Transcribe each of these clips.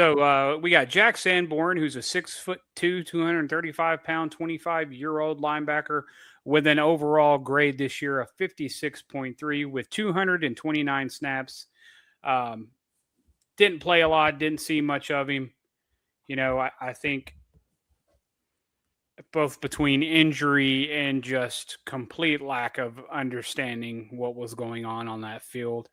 So we got Jack Sanborn, who's a 6'2", 235-pound, 25-year-old linebacker with an overall grade this year of 56.3 with 229 snaps. Um, didn't play a lot, didn't see much of him. I think both between injury and just complete lack of understanding what was going on that field.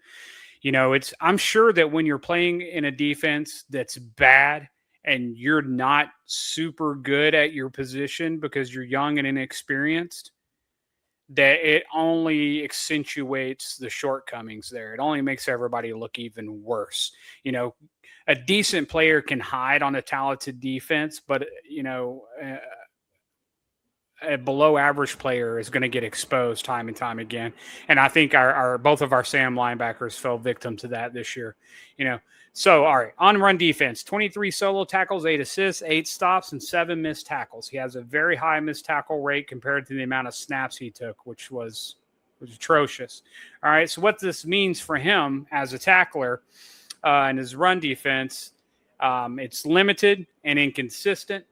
I'm sure that when you're playing in a defense that's bad and you're not super good at your position because you're young and inexperienced, that it only accentuates the shortcomings there. It only makes everybody look even worse. A decent player can hide on a talented defense, but a below average player is going to get exposed time and time again. And I think our both of our Sam linebackers fell victim to that this year. So all right, on run defense, 23 solo tackles, 8 assists, 8 stops, and 7 missed tackles. He has a very high missed tackle rate compared to the amount of snaps he took, which was atrocious. All right, so what this means for him as a tackler and his run defense, it's limited and inconsistent.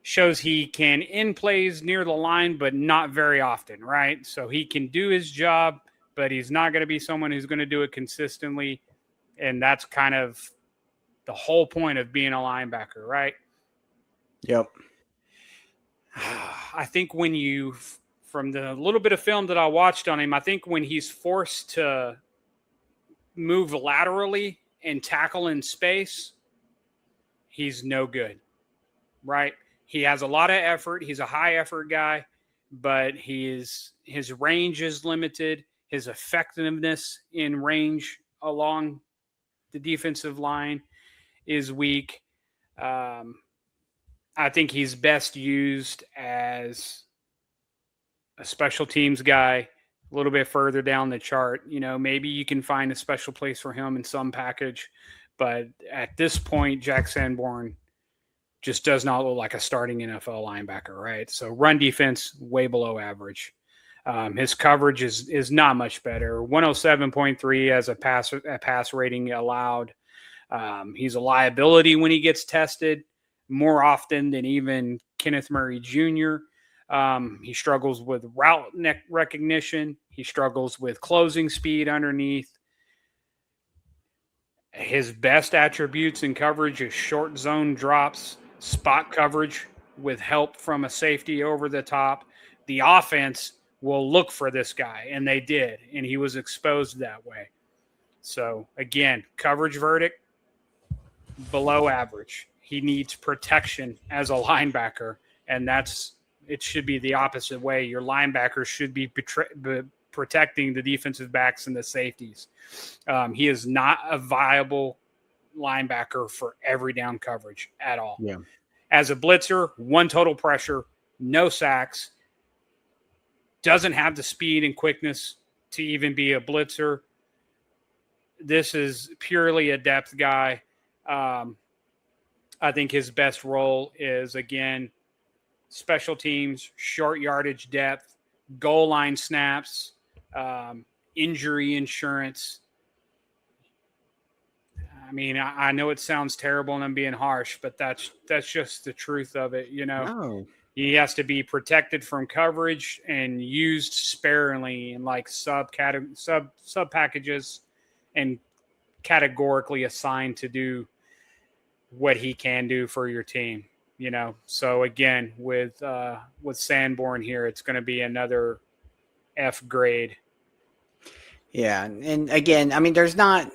Shows he can in plays near the line, but not very often, right? So he can do his job, but he's not going to be someone who's going to do it consistently. And that's kind of the whole point of being a linebacker, right? Yep. I think from the little bit of film that I watched on him, I think when he's forced to move laterally and tackle in space, he's no good, right? He has a lot of effort. He's a high effort guy, but his range is limited. His effectiveness in range along the defensive line is weak. I think he's best used as a special teams guy a little bit further down the chart. Maybe you can find a special place for him in some package, but at this point, Jack Sanborn just does not look like a starting NFL linebacker, right? So run defense, way below average. His coverage is not much better. 107.3 as a pass rating allowed. He's a liability when he gets tested more often than even Kenneth Murray Jr. He struggles with route recognition. He struggles with closing speed underneath. His best attributes in coverage is short zone drops, spot coverage with help from a safety over the top. The offense will look for this guy, and they did, and he was exposed that way. So, again, coverage verdict, below average. He needs protection as a linebacker, and it should be the opposite way. Your linebackers should be protecting the defensive backs and the safeties. He is not a viable linebacker for every down coverage at all. Yeah. As a blitzer, 1 total pressure, no sacks, doesn't have the speed and quickness to even be a blitzer. This is purely a depth guy. I think his best role is, again, special teams, short yardage depth, goal line snaps, injury insurance. I mean, I know it sounds terrible and I'm being harsh, but that's just the truth of it. No. He has to be protected from coverage and used sparingly in like sub packages and categorically assigned to do what he can do for your team. So again, with Sanborn here, it's going to be another F grade. Yeah, and again, I mean, there's not.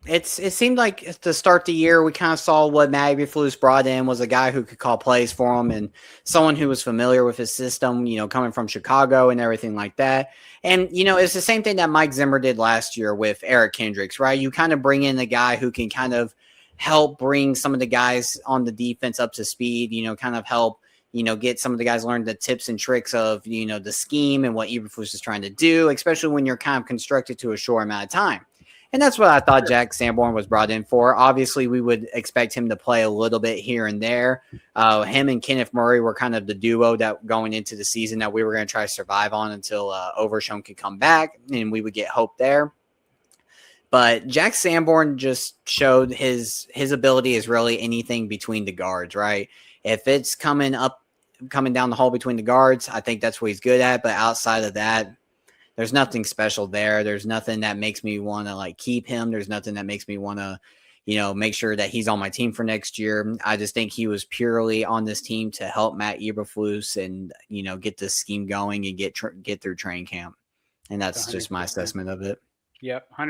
It seemed like to start the year, we kind of saw what Matt Eberflus brought in was a guy who could call plays for him and someone who was familiar with his system, coming from Chicago and everything like that. And, it's the same thing that Mike Zimmer did last year with Eric Kendricks, right? You kind of bring in a guy who can kind of help bring some of the guys on the defense up to speed, kind of help, get some of the guys learn the tips and tricks of, the scheme and what Eberflus is trying to do, especially when you're kind of constructed to a short amount of time. And that's what I thought Jack Sanborn was brought in for. Obviously, we would expect him to play a little bit here and there. Him and Kenneth Murray were kind of the duo that going into the season that we were going to try to survive on until Overshown could come back, and we would get hope there. But Jack Sanborn just showed his ability is really anything between the guards, right? If it's coming down the hall between the guards, I think that's what he's good at. But outside of that, there's nothing special there. There's nothing that makes me want to like keep him. There's nothing that makes me want to, make sure that he's on my team for next year. I just think he was purely on this team to help Matt Eberflus and, get this scheme going and get through training camp. And that's just my 100%. assessment of it. Yep.